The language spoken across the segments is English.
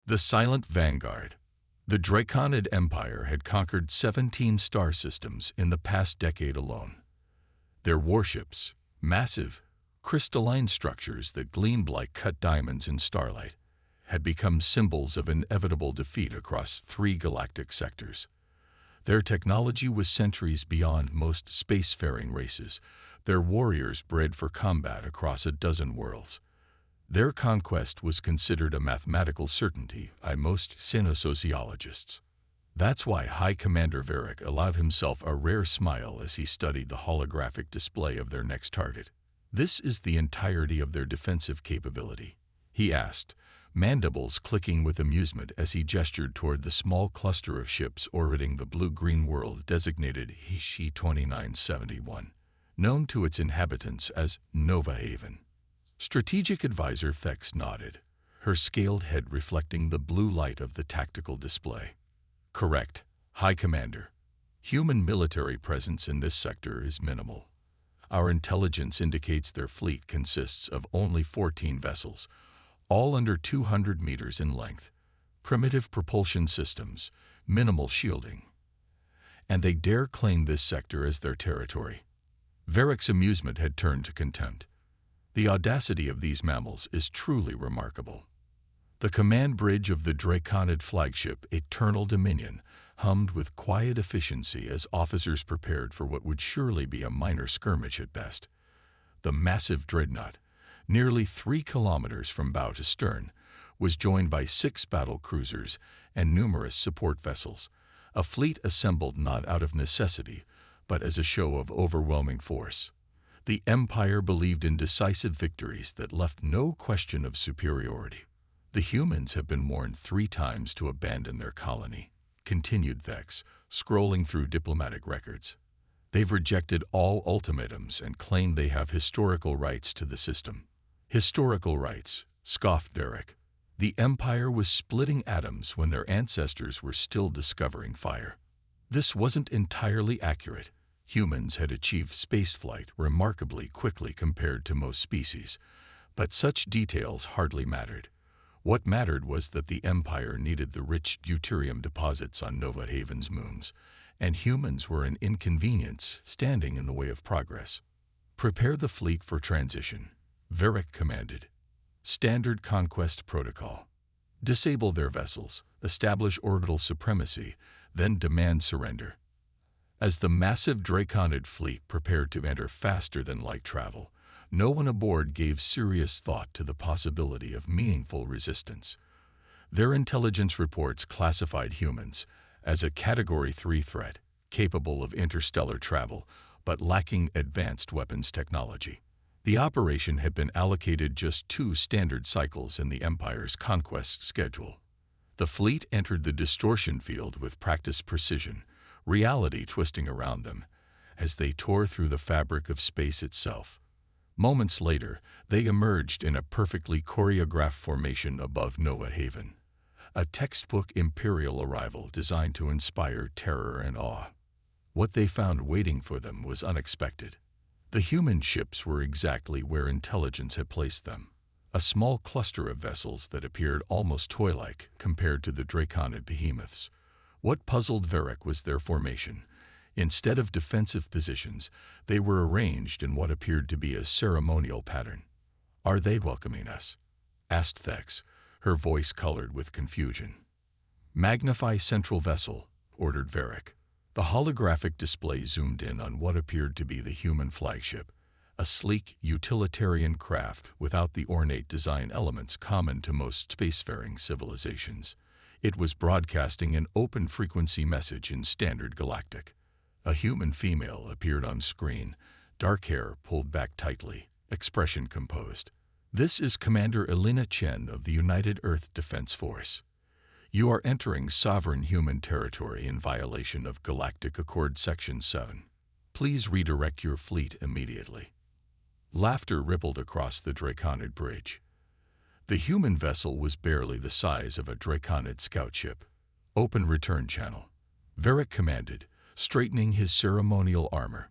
The Silent Vanguard. The Draconid Empire had conquered 17 star systems in the past decade alone. Their warships, massive, crystalline structures that gleamed like cut diamonds in starlight, had become symbols of inevitable defeat across 3 galactic sectors. Their technology was centuries beyond most spacefaring races, their warriors bred for combat across a dozen worlds. Their conquest was considered a mathematical certainty by most sinosociologists. That's why High Commander Varric allowed himself a rare smile as he studied the holographic display of their next target. "This is the entirety of their defensive capability?" he asked, mandibles clicking with amusement as he gestured toward the small cluster of ships orbiting the blue-green world designated HFY 2971, known to its inhabitants as Nova Haven. Strategic Advisor Thex nodded, her scaled head reflecting the blue light of the tactical display. "Correct, High Commander. Human military presence in this sector is minimal. Our intelligence indicates their fleet consists of only 14 vessels, all under 200 meters in length, primitive propulsion systems, minimal shielding. And they dare claim this sector as their territory." Varric's amusement had turned to contempt. The audacity of these mammals is truly remarkable. The command bridge of the Draconid flagship Eternal Dominion hummed with quiet efficiency as officers prepared for what would surely be a minor skirmish at best. The massive dreadnought, nearly 3 kilometers from bow to stern, was joined by 6 battle cruisers and numerous support vessels, a fleet assembled not out of necessity, but as a show of overwhelming force. The Empire believed in decisive victories that left no question of superiority. "The humans have been warned 3 times to abandon their colony," continued Thex, scrolling through diplomatic records. "They've rejected all ultimatums and claimed they have historical rights to the system." "Historical rights," scoffed Varric. "The Empire was splitting atoms when their ancestors were still discovering fire." This wasn't entirely accurate. Humans had achieved spaceflight remarkably quickly compared to most species, but such details hardly mattered. What mattered was that the Empire needed the rich deuterium deposits on Nova Haven's moons, and humans were an inconvenience standing in the way of progress. "Prepare the fleet for transition," Varric commanded. "Standard conquest protocol. Disable their vessels, establish orbital supremacy, then demand surrender." As the massive Draconid fleet prepared to enter faster than light travel, no one aboard gave serious thought to the possibility of meaningful resistance. Their intelligence reports classified humans as a Category 3 threat, capable of interstellar travel, but lacking advanced weapons technology. The operation had been allocated just 2 standard cycles in the Empire's conquest schedule. The fleet entered the distortion field with practiced precision, reality twisting around them, as they tore through the fabric of space itself. Moments later, they emerged in a perfectly choreographed formation above Nova Haven, a textbook Imperial arrival designed to inspire terror and awe. What they found waiting for them was unexpected. The human ships were exactly where intelligence had placed them, a small cluster of vessels that appeared almost toy-like compared to the Draconid behemoths. What puzzled Varric was their formation. Instead of defensive positions, they were arranged in what appeared to be a ceremonial pattern. "Are they welcoming us?" asked Thex, her voice colored with confusion. "Magnify central vessel," ordered Varric. The holographic display zoomed in on what appeared to be the human flagship, a sleek, utilitarian craft without the ornate design elements common to most spacefaring civilizations. It was broadcasting an open-frequency message in Standard Galactic. A human female appeared on screen, dark hair pulled back tightly, expression composed. "This is Commander Elena Chen of the United Earth Defense Force. You are entering sovereign human territory in violation of Galactic Accord Section 7. Please redirect your fleet immediately." Laughter rippled across the Draconid bridge. The human vessel was barely the size of a Draconid scout ship. "Open return channel," Varric commanded, straightening his ceremonial armor.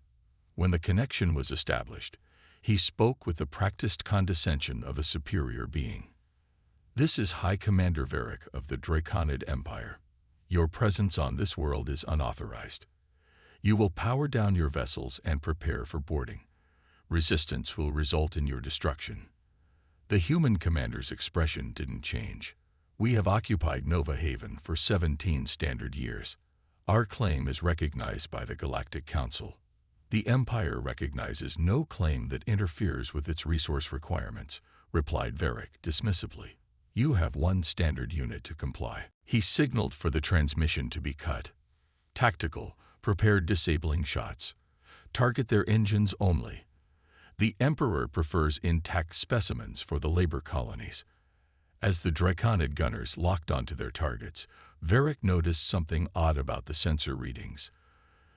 When the connection was established, he spoke with the practiced condescension of a superior being. This is High Commander Varric of the Draconid Empire. Your presence on this world is unauthorized. You will power down your vessels and prepare for boarding. Resistance will result in your destruction. The human commander's expression didn't change. We have occupied Nova Haven for 17 standard years. Our claim is recognized by the Galactic Council. The Empire recognizes no claim that interferes with its resource requirements, replied Varric dismissively. You have one standard unit to comply. He signaled for the transmission to be cut. Tactical, prepare disabling shots. Target their engines only. The Emperor prefers intact specimens for the labor colonies. As the Draconid gunners locked onto their targets, Varric noticed something odd about the sensor readings.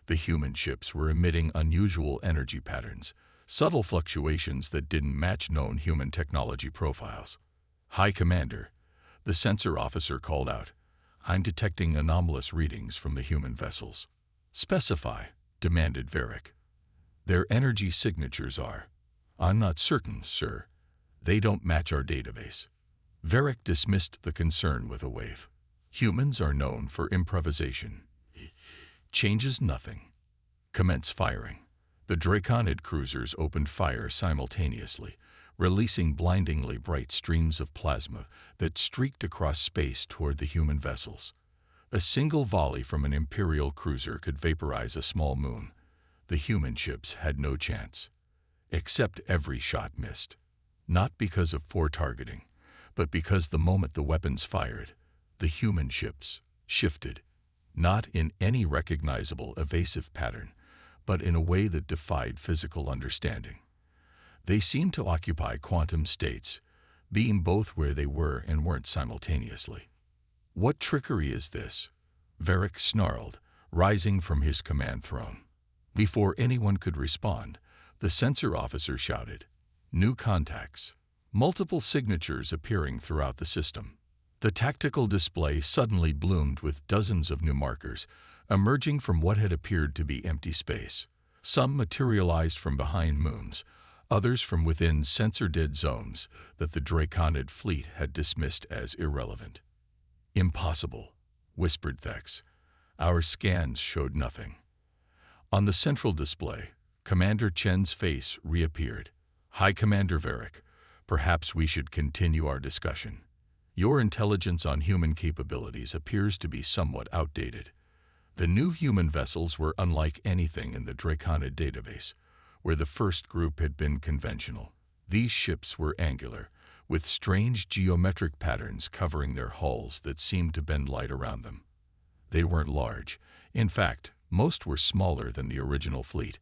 The human ships were emitting unusual energy patterns, subtle fluctuations that didn't match known human technology profiles. High Commander, the sensor officer called out, I'm detecting anomalous readings from the human vessels. Specify, demanded Varric. Their energy signatures are. I'm not certain, sir. They don't match our database. Varric dismissed the concern with a wave. Humans are known for improvisation. Changes nothing. Commence firing. The Draconid cruisers opened fire simultaneously, releasing blindingly bright streams of plasma that streaked across space toward the human vessels. A single volley from an Imperial cruiser could vaporize a small moon. The human ships had no chance. Except every shot missed. Not because of poor targeting, but because the moment the weapons fired, the human ships shifted, not in any recognizable evasive pattern, but in a way that defied physical understanding. They seemed to occupy quantum states, being both where they were and weren't simultaneously. What trickery is this? Varric snarled, rising from his command throne. Before anyone could respond, the sensor officer shouted, New contacts. Multiple signatures appearing throughout the system. The tactical display suddenly bloomed with dozens of new markers, emerging from what had appeared to be empty space. Some materialized from behind moons, others from within sensor-dead zones that the Draconid fleet had dismissed as irrelevant. Impossible, whispered Thex. Our scans showed nothing. On the central display, Commander Chen's face reappeared. High Commander Varric, perhaps we should continue our discussion. Your intelligence on human capabilities appears to be somewhat outdated. The new human vessels were unlike anything in the Draconid database, where the first group had been conventional. These ships were angular, with strange geometric patterns covering their hulls that seemed to bend light around them. They weren't large. In fact, most were smaller than the original fleet,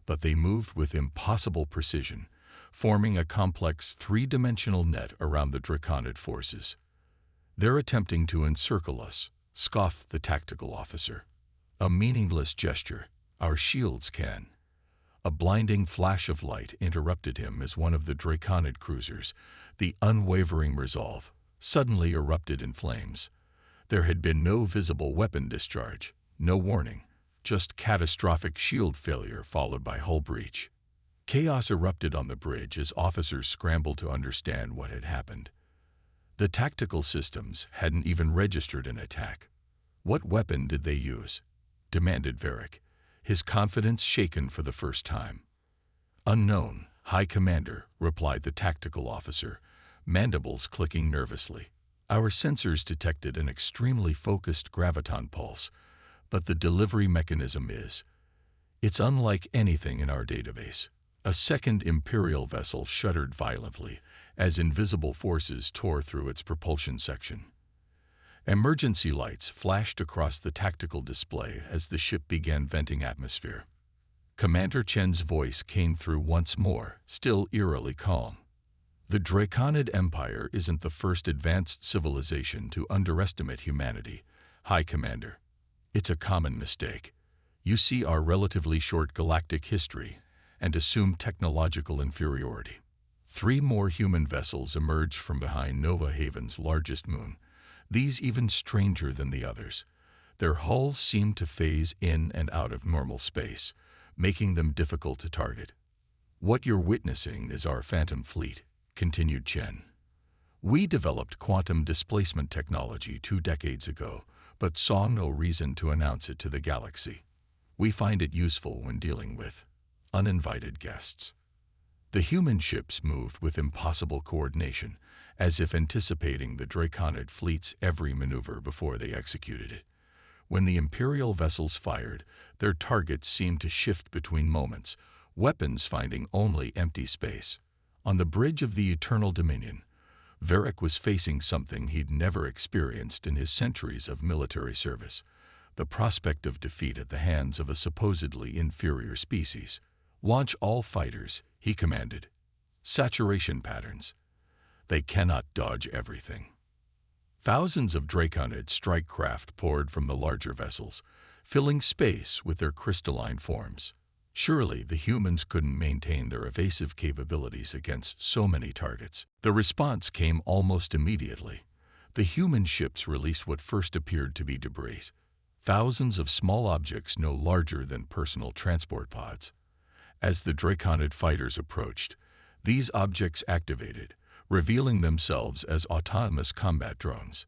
but they moved with impossible precision, forming a complex three-dimensional net around the Draconid forces. They're attempting to encircle us, scoffed the tactical officer. A meaningless gesture. Our shields can. A blinding flash of light interrupted him as one of the Draconid cruisers, the unwavering resolve, suddenly erupted in flames. There had been no visible weapon discharge, no warning, just catastrophic shield failure followed by hull breach. Chaos erupted on the bridge as officers scrambled to understand what had happened. The tactical systems hadn't even registered an attack. What weapon did they use? Demanded Varric, his confidence shaken for the first time. Unknown, High Commander, replied the tactical officer, mandibles clicking nervously. Our sensors detected an extremely focused graviton pulse, but the delivery mechanism is. It's unlike anything in our database. A second Imperial vessel shuddered violently as invisible forces tore through its propulsion section. Emergency lights flashed across the tactical display as the ship began venting atmosphere. Commander Chen's voice came through once more, still eerily calm. The Draconid Empire isn't the first advanced civilization to underestimate humanity, High Commander. It's a common mistake. You see our relatively short galactic history and assume technological inferiority. 3 more human vessels emerged from behind Nova Haven's largest moon, these even stranger than the others. Their hulls seemed to phase in and out of normal space, making them difficult to target. What you're witnessing is our Phantom Fleet, continued Chen. We developed quantum displacement technology 2 decades ago, but saw no reason to announce it to the galaxy. We find it useful when dealing with uninvited guests. The human ships moved with impossible coordination, as if anticipating the Draconid fleet's every maneuver before they executed it. When the Imperial vessels fired, their targets seemed to shift between moments, weapons finding only empty space. On the bridge of the Eternal Dominion, Varric was facing something he'd never experienced in his centuries of military service: the prospect of defeat at the hands of a supposedly inferior species. "Launch all fighters," he commanded. "Saturation patterns. They cannot dodge everything." Thousands of Draconid strike craft poured from the larger vessels, filling space with their crystalline forms. Surely the humans couldn't maintain their evasive capabilities against so many targets. The response came almost immediately. The human ships released what first appeared to be debris, thousands of small objects no larger than personal transport pods. As the Draconid fighters approached, these objects activated, revealing themselves as autonomous combat drones.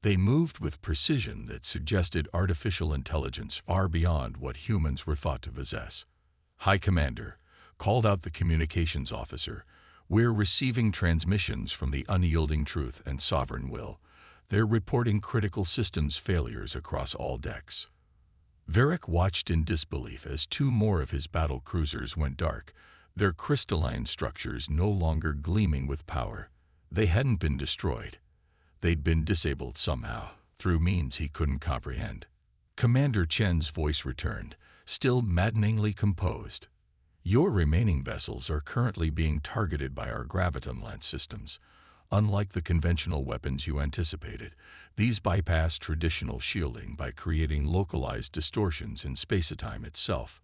They moved with precision that suggested artificial intelligence far beyond what humans were thought to possess. "High Commander," called out the communications officer, "we're receiving transmissions from the Unyielding Truth and Sovereign Will. They're reporting critical systems failures across all decks." Varric watched in disbelief as 2 more of his battle cruisers went dark, their crystalline structures no longer gleaming with power. They hadn't been destroyed. They'd been disabled somehow, through means he couldn't comprehend. Commander Chen's voice returned, still maddeningly composed. "Your remaining vessels are currently being targeted by our graviton lance systems. Unlike the conventional weapons you anticipated, these bypass traditional shielding by creating localized distortions in spacetime itself.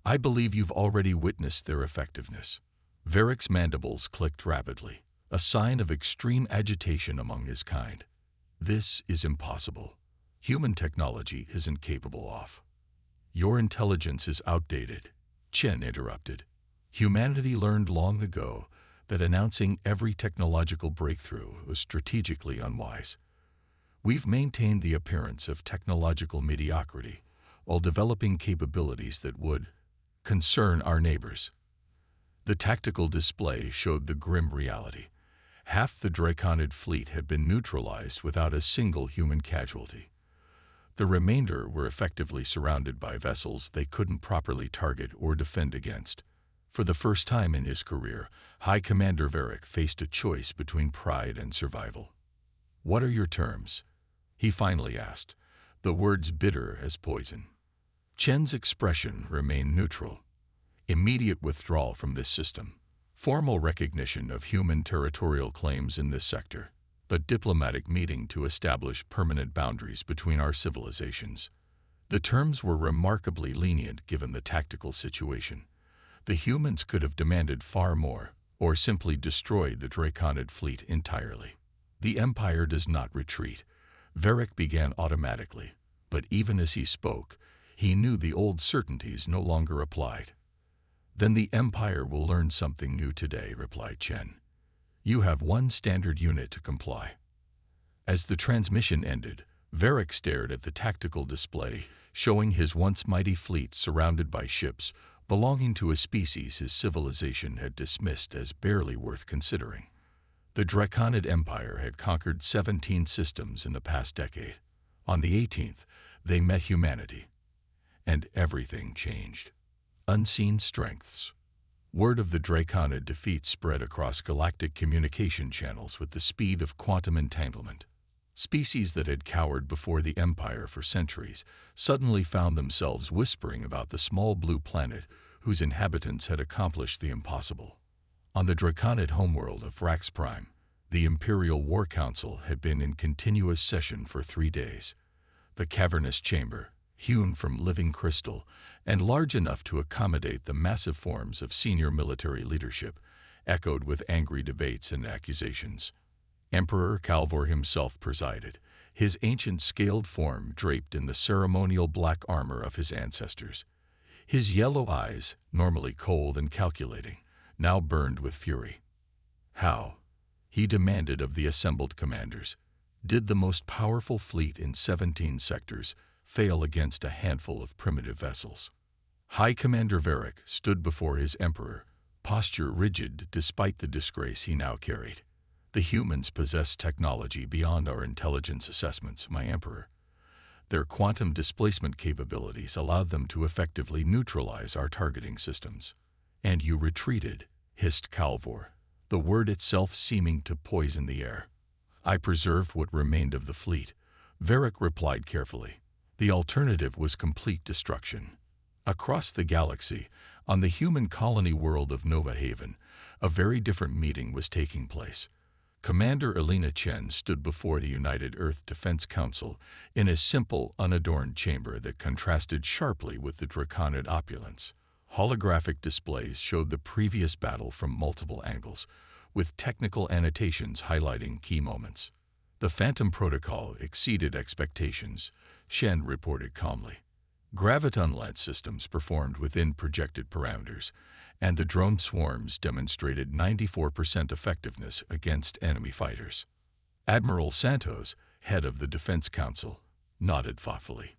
I believe you've already witnessed their effectiveness." Varric's mandibles clicked rapidly, a sign of extreme agitation among his kind. "This is impossible. Human technology isn't capable of." "Your intelligence is outdated," Chen interrupted. "Humanity learned long ago that announcing every technological breakthrough was strategically unwise. We've maintained the appearance of technological mediocrity while developing capabilities that would concern our neighbors." The tactical display showed the grim reality. Half the Draconid fleet had been neutralized without a single human casualty. The remainder were effectively surrounded by vessels they couldn't properly target or defend against. For the first time in his career, High Commander Varric faced a choice between pride and survival. "What are your terms?" he finally asked, the words bitter as poison. Chen's expression remained neutral. "Immediate withdrawal from this system. Formal recognition of human territorial claims in this sector, but diplomatic meeting to establish permanent boundaries between our civilizations." The terms were remarkably lenient given the tactical situation. The humans could have demanded far more, or simply destroyed the Draconid fleet entirely. "The Empire does not retreat," Varric began automatically, but even as he spoke, he knew the old certainties no longer applied. "Then the Empire will learn something new today," replied Chen. "You have one standard unit to comply." As the transmission ended, Varric stared at the tactical display, showing his once mighty fleet surrounded by ships belonging to a species his civilization had dismissed as barely worth considering. The Draconid Empire had conquered 17 systems in the past decade. On the 18th, they met humanity, and everything changed. Unseen strengths. Word of the Draconid defeat spread across galactic communication channels with the speed of quantum entanglement. Species that had cowered before the Empire for centuries suddenly found themselves whispering about the small blue planet whose inhabitants had accomplished the impossible. On the Draconid homeworld of Rax Prime, the Imperial War Council had been in continuous session for 3 days. The cavernous chamber, hewn from living crystal and large enough to accommodate the massive forms of senior military leadership, echoed with angry debates and accusations. Emperor Calvor himself presided, his ancient scaled form draped in the ceremonial black armor of his ancestors. His yellow eyes, normally cold and calculating, now burned with fury. "How?" He demanded of the assembled commanders, did the most powerful fleet in 17 sectors fail against a handful of primitive vessels? High Commander Varric stood before his emperor, posture rigid despite the disgrace he now carried. The humans possess technology beyond our intelligence assessments, my emperor. Their quantum displacement capabilities allowed them to effectively neutralize our targeting systems. And you retreated, hissed Calvor, the word itself seeming to poison the air. I preserved what remained of the fleet, Varric replied carefully. The alternative was complete destruction. Across the galaxy, on the human colony world of Nova Haven, a very different meeting was taking place. Commander Elena Chen stood before the United Earth Defense Council in a simple, unadorned chamber that contrasted sharply with the Draconid opulence. Holographic displays showed the previous battle from multiple angles, with technical annotations highlighting key moments. The Phantom Protocol exceeded expectations, Shen reported calmly. Graviton-led systems performed within projected parameters, and the drone swarms demonstrated 94% effectiveness against enemy fighters. Admiral Santos, head of the Defense Council, nodded thoughtfully.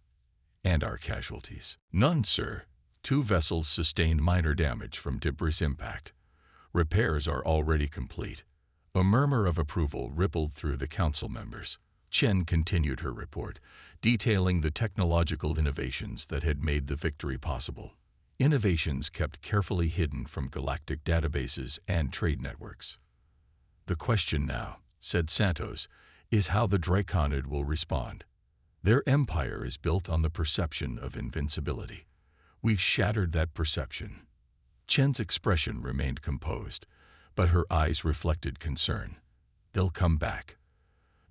And our casualties? None, sir. 2 vessels sustained minor damage from debris impact. Repairs are already complete. A murmur of approval rippled through the council members. Chen continued her report, detailing the technological innovations that had made the victory possible. Innovations kept carefully hidden from galactic databases and trade networks. The question now, said Santos, is how the Draconid will respond. Their empire is built on the perception of invincibility. We've shattered that perception. Chen's expression remained composed, but her eyes reflected concern. They'll come back.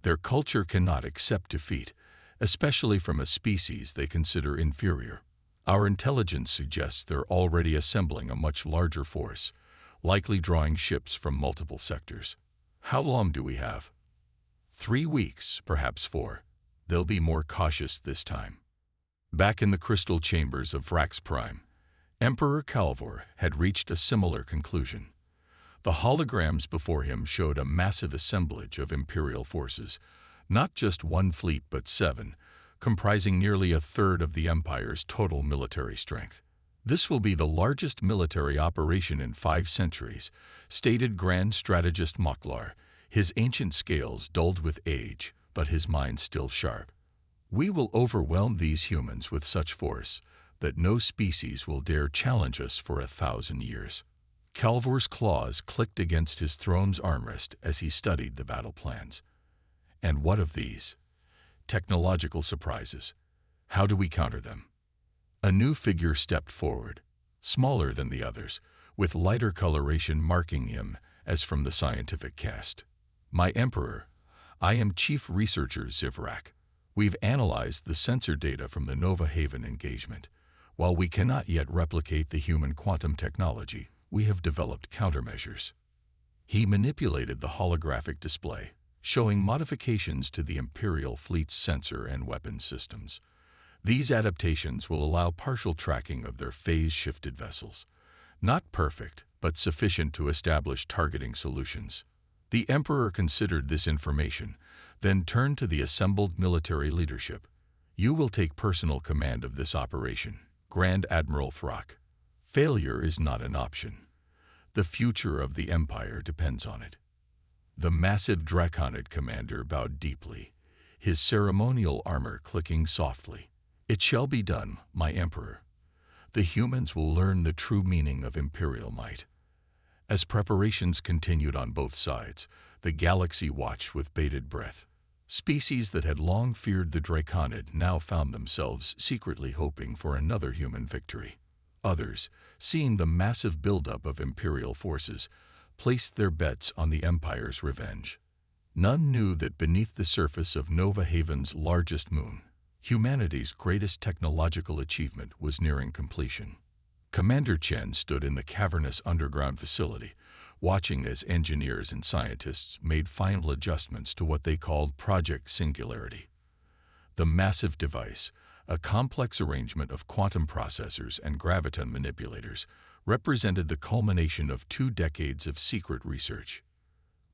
Their culture cannot accept defeat, especially from a species they consider inferior. Our intelligence suggests they're already assembling a much larger force, likely drawing ships from multiple sectors. How long do we have? 3 weeks, perhaps 4. They'll be more cautious this time. Back in the crystal chambers of Vrax Prime, Emperor Calvor had reached a similar conclusion. The holograms before him showed a massive assemblage of Imperial forces, not just 1 fleet but 7, comprising nearly a third of the Empire's total military strength. This will be the largest military operation in 5 centuries, stated Grand Strategist Moklar, his ancient scales dulled with age, but his mind still sharp. We will overwhelm these humans with such force that no species will dare challenge us for 1,000 years. Calvor's claws clicked against his throne's armrest as he studied the battle plans. And what of these? Technological surprises. How do we counter them? A new figure stepped forward, smaller than the others, with lighter coloration marking him as from the scientific cast. My Emperor, I am Chief Researcher Zivrak. We've analyzed the sensor data from the Nova Haven engagement. While we cannot yet replicate the human quantum technology, we have developed countermeasures. He manipulated the holographic display, showing modifications to the Imperial fleet's sensor and weapons systems. These adaptations will allow partial tracking of their phase-shifted vessels. Not perfect, but sufficient to establish targeting solutions. The Emperor considered this information, then turned to the assembled military leadership. You will take personal command of this operation, Grand Admiral Throck. Failure is not an option. The future of the Empire depends on it. The massive Draconid commander bowed deeply, his ceremonial armor clicking softly. It shall be done, my Emperor. The humans will learn the true meaning of Imperial might. As preparations continued on both sides, the galaxy watched with bated breath. Species that had long feared the Draconid now found themselves secretly hoping for another human victory. Others, seeing the massive buildup of Imperial forces, placed their bets on the Empire's revenge. None knew that beneath the surface of Nova Haven's largest moon, humanity's greatest technological achievement was nearing completion. Commander Chen stood in the cavernous underground facility, watching as engineers and scientists made final adjustments to what they called Project Singularity. The massive device, a complex arrangement of quantum processors and graviton manipulators, represented the culmination of 2 decades of secret research.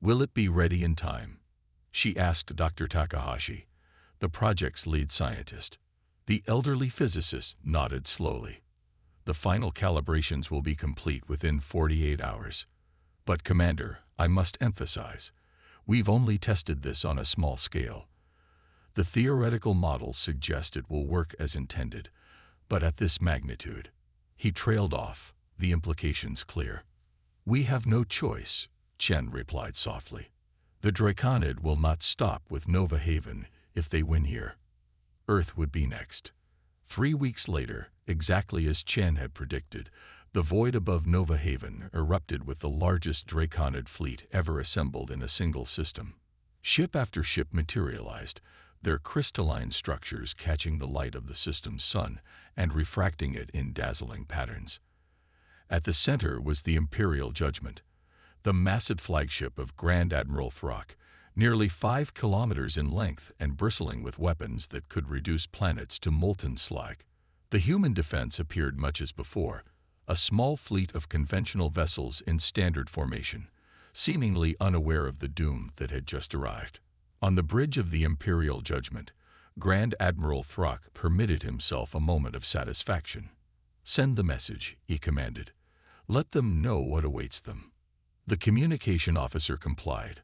Will it be ready in time? She asked Dr. Takahashi, the project's lead scientist. The elderly physicist nodded slowly. The final calibrations will be complete within 48 hours. But Commander, I must emphasize, we've only tested this on a small scale. The theoretical models suggest it will work as intended, but at this magnitude. He trailed off, the implications clear. We have no choice, Chen replied softly. The Draconid will not stop with Nova Haven if they win here. Earth would be next. 3 weeks later, exactly as Chen had predicted, the void above Nova Haven erupted with the largest Draconid fleet ever assembled in a single system. Ship after ship materialized, their crystalline structures catching the light of the system's sun and refracting it in dazzling patterns. At the center was the Imperial Judgment, the massive flagship of Grand Admiral Throck, nearly 5 kilometers in length and bristling with weapons that could reduce planets to molten slag. The human defense appeared much as before, a small fleet of conventional vessels in standard formation, seemingly unaware of the doom that had just arrived. On the bridge of the Imperial Judgment, Grand Admiral Throck permitted himself a moment of satisfaction. Send the message, he commanded. Let them know what awaits them. The communication officer complied,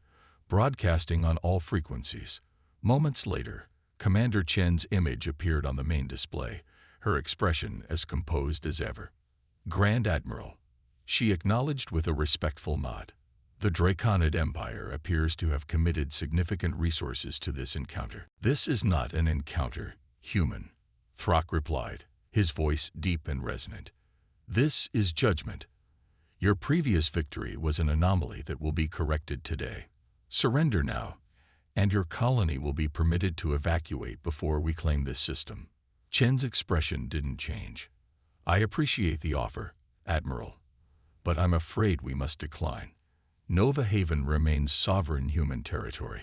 broadcasting on all frequencies. Moments later, Commander Chen's image appeared on the main display, her expression as composed as ever. Grand Admiral, she acknowledged with a respectful nod. The Draconid Empire appears to have committed significant resources to this encounter. This is not an encounter, human, Throck replied, his voice deep and resonant. This is judgment. Your previous victory was an anomaly that will be corrected today. Surrender now, and your colony will be permitted to evacuate before we claim this system. Chen's expression didn't change. I appreciate the offer, Admiral, but I'm afraid we must decline. Nova Haven remains sovereign human territory.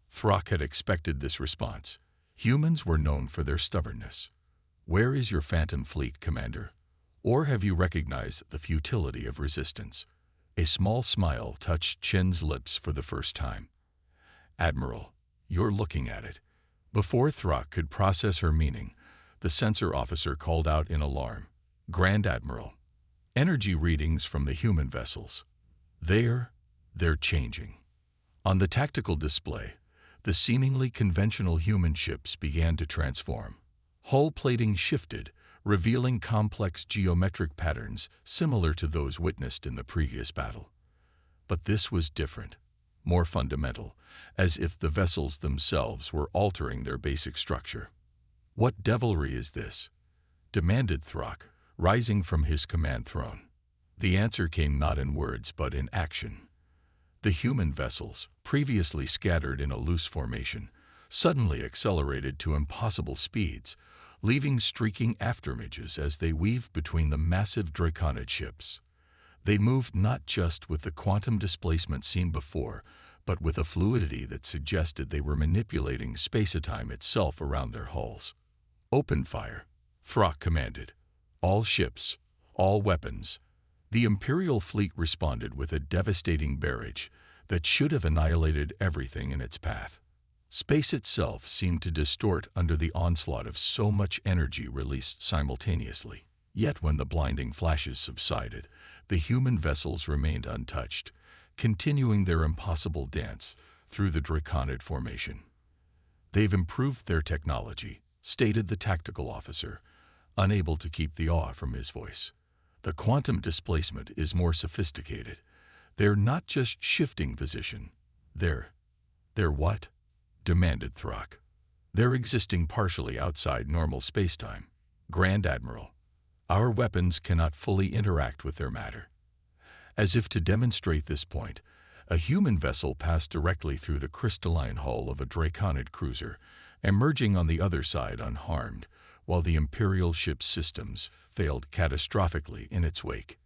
Throck had expected this response. Humans were known for their stubbornness. Where is your Phantom Fleet, Commander? Or have you recognized the futility of resistance? A small smile touched Chen's lips for the first time. Admiral, you're looking at it. Before Throck could process her meaning, the sensor officer called out in alarm. Grand Admiral, energy readings from the human vessels. They're changing. On the tactical display, the seemingly conventional human ships began to transform. Hull plating shifted, revealing complex geometric patterns similar to those witnessed in the previous battle. But this was different, more fundamental, as if the vessels themselves were altering their basic structure. What devilry is this? Demanded Throck, rising from his command throne. The answer came not in words but in action. The human vessels, previously scattered in a loose formation, suddenly accelerated to impossible speeds, leaving streaking afterimages as they weaved between the massive Draconid ships. They moved not just with the quantum displacement seen before, but with a fluidity that suggested they were manipulating space-time itself around their hulls. Open fire, Throck commanded. All ships, all weapons. The Imperial fleet responded with a devastating barrage that should have annihilated everything in its path. Space itself seemed to distort under the onslaught of so much energy released simultaneously. Yet when the blinding flashes subsided, the human vessels remained untouched, continuing their impossible dance through the Draconid formation. They've improved their technology, stated the tactical officer, unable to keep the awe from his voice. The quantum displacement is more sophisticated. They're not just shifting position. They're what? Demanded Throck. They're existing partially outside normal spacetime. Grand Admiral, our weapons cannot fully interact with their matter. As if to demonstrate this point, a human vessel passed directly through the crystalline hull of a Draconid cruiser, emerging on the other side unharmed, while the Imperial ship's systems failed catastrophically in its wake.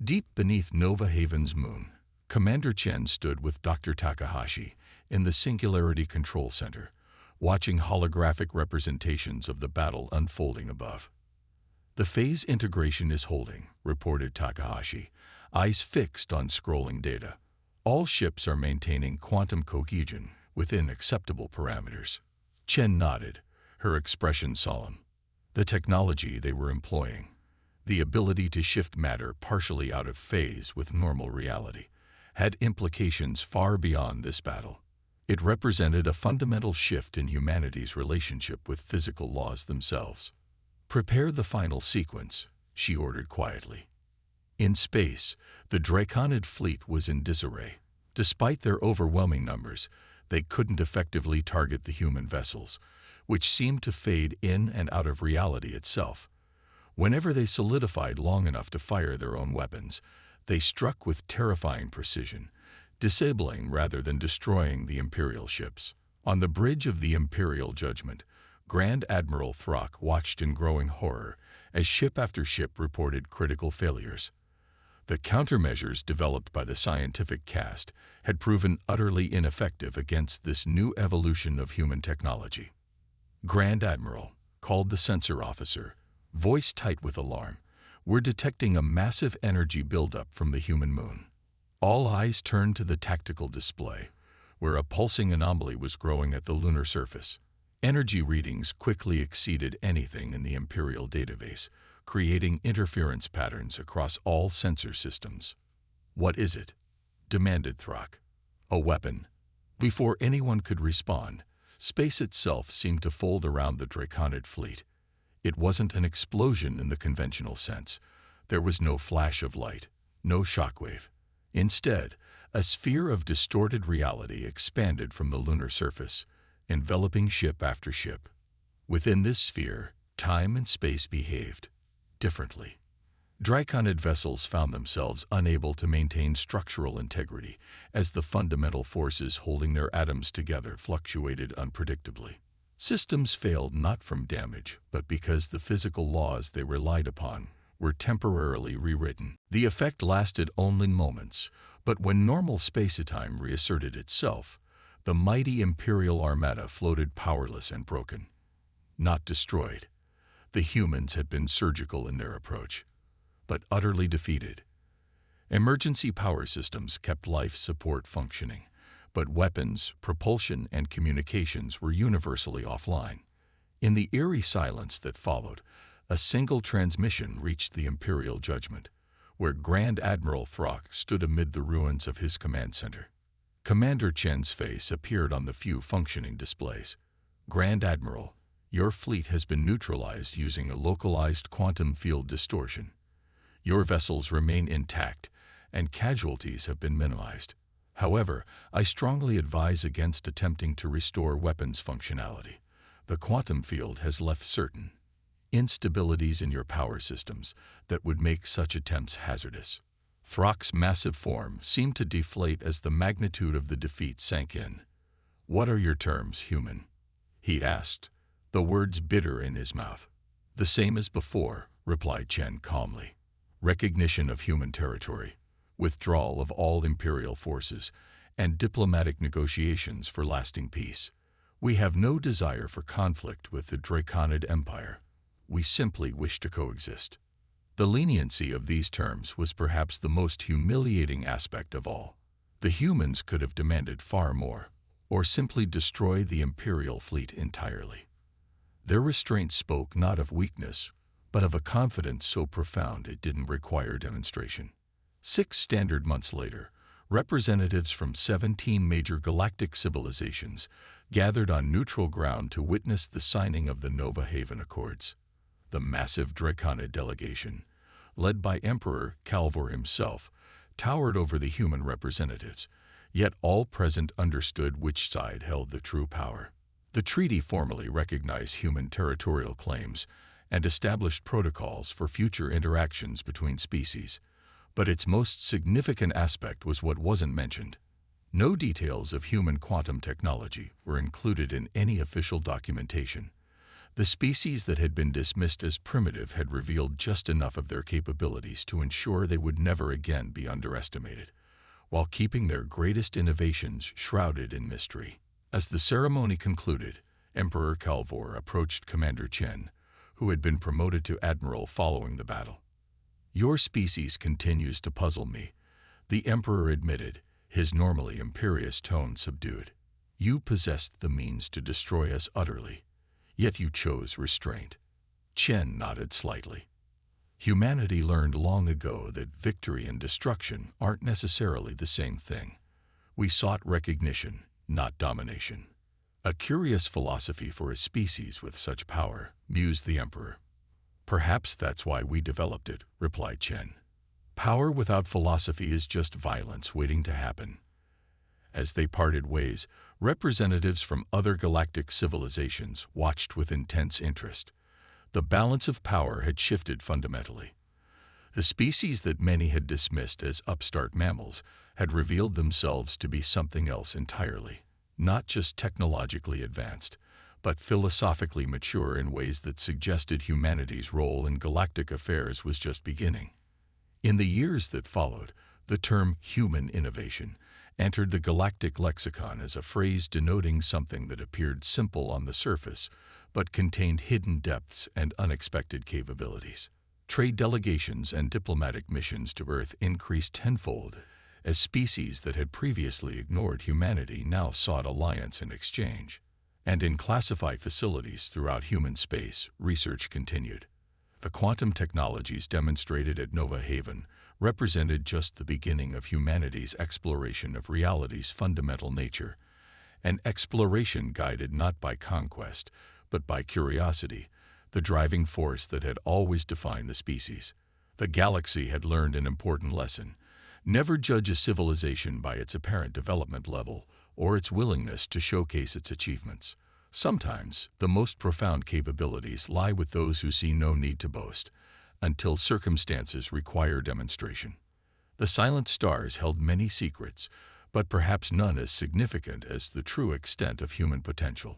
Deep beneath Nova Haven's moon, Commander Chen stood with Dr. Takahashi in the Singularity Control Center, watching holographic representations of the battle unfolding above. The phase integration is holding, reported Takahashi, eyes fixed on scrolling data. All ships are maintaining quantum cohesion within acceptable parameters. Chen nodded, her expression solemn. The technology they were employing, the ability to shift matter partially out of phase with normal reality, had implications far beyond this battle. It represented a fundamental shift in humanity's relationship with physical laws themselves. "Prepare the final sequence," she ordered quietly. In space, the Draconid fleet was in disarray. Despite their overwhelming numbers, they couldn't effectively target the human vessels, which seemed to fade in and out of reality itself. Whenever they solidified long enough to fire their own weapons, they struck with terrifying precision, disabling rather than destroying the Imperial ships. On the bridge of the Imperial Judgment, Grand Admiral Throck watched in growing horror as ship after ship reported critical failures. The countermeasures developed by the scientific caste had proven utterly ineffective against this new evolution of human technology. "Grand Admiral," called the sensor officer, voice tight with alarm, "we're detecting a massive energy buildup from the human moon." All eyes turned to the tactical display, where a pulsing anomaly was growing at the lunar surface. Energy readings quickly exceeded anything in the Imperial database, creating interference patterns across all sensor systems. "What is it?" demanded Throck. "A weapon." Before anyone could respond, space itself seemed to fold around the Draconid fleet. It wasn't an explosion in the conventional sense. There was no flash of light, no shockwave. Instead, a sphere of distorted reality expanded from the lunar surface, enveloping ship after ship. Within this sphere, time and space behaved differently. Draconid vessels found themselves unable to maintain structural integrity as the fundamental forces holding their atoms together fluctuated unpredictably. Systems failed not from damage, but because the physical laws they relied upon were temporarily rewritten. The effect lasted only moments, but when normal space-time reasserted itself, the mighty Imperial Armada floated powerless and broken. Not destroyed. The humans had been surgical in their approach, but utterly defeated. Emergency power systems kept life support functioning, but weapons, propulsion, and communications were universally offline. In the eerie silence that followed, a single transmission reached the Imperial Judgment, where Grand Admiral Throck stood amid the ruins of his command center. Commander Chen's face appeared on the few functioning displays. "Grand Admiral, your fleet has been neutralized using a localized quantum field distortion. Your vessels remain intact, and casualties have been minimized. However, I strongly advise against attempting to restore weapons functionality. The quantum field has left certain instabilities in your power systems that would make such attempts hazardous." Throck's massive form seemed to deflate as the magnitude of the defeat sank in. "What are your terms, human?" he asked, the words bitter in his mouth. "The same as before," replied Chen calmly. "Recognition of human territory, withdrawal of all Imperial forces, and diplomatic negotiations for lasting peace. We have no desire for conflict with the Draconid Empire. We simply wish to coexist." The leniency of these terms was perhaps the most humiliating aspect of all. The humans could have demanded far more, or simply destroy the Imperial fleet entirely. Their restraint spoke not of weakness, but of a confidence so profound it didn't require demonstration. 6 standard months later, representatives from 17 major galactic civilizations gathered on neutral ground to witness the signing of the Nova Haven Accords. The massive Draconid delegation, led by Emperor Calvor himself, towered over the human representatives, yet all present understood which side held the true power. The treaty formally recognized human territorial claims and established protocols for future interactions between species, but its most significant aspect was what wasn't mentioned. No details of human quantum technology were included in any official documentation. The species that had been dismissed as primitive had revealed just enough of their capabilities to ensure they would never again be underestimated, while keeping their greatest innovations shrouded in mystery. As the ceremony concluded, Emperor Calvor approached Commander Chen, who had been promoted to Admiral following the battle. "Your species continues to puzzle me," the Emperor admitted, his normally imperious tone subdued. You possessed the means to destroy us utterly, yet you chose restraint. Chen nodded slightly. Humanity learned long ago that victory and destruction aren't necessarily the same thing. We sought recognition, not domination. A curious philosophy for a species with such power, mused the Emperor. Perhaps that's why we developed it, replied Chen. Power without philosophy is just violence waiting to happen. As they parted ways, representatives from other galactic civilizations watched with intense interest. The balance of power had shifted fundamentally. The species that many had dismissed as upstart mammals had revealed themselves to be something else entirely, not just technologically advanced, but philosophically mature in ways that suggested humanity's role in galactic affairs was just beginning. In the years that followed, the term human innovation entered the galactic lexicon as a phrase denoting something that appeared simple on the surface, but contained hidden depths and unexpected capabilities. Trade delegations and diplomatic missions to Earth increased tenfold, as species that had previously ignored humanity now sought alliance and exchange. And in classified facilities throughout human space, research continued. The quantum technologies demonstrated at Nova Haven represented just the beginning of humanity's exploration of reality's fundamental nature, an exploration guided not by conquest, but by curiosity, the driving force that had always defined the species. The galaxy had learned an important lesson. Never judge a civilization by its apparent development level or its willingness to showcase its achievements. Sometimes, the most profound capabilities lie with those who see no need to boast, until circumstances require demonstration. The silent stars held many secrets, but perhaps none as significant as the true extent of human potential.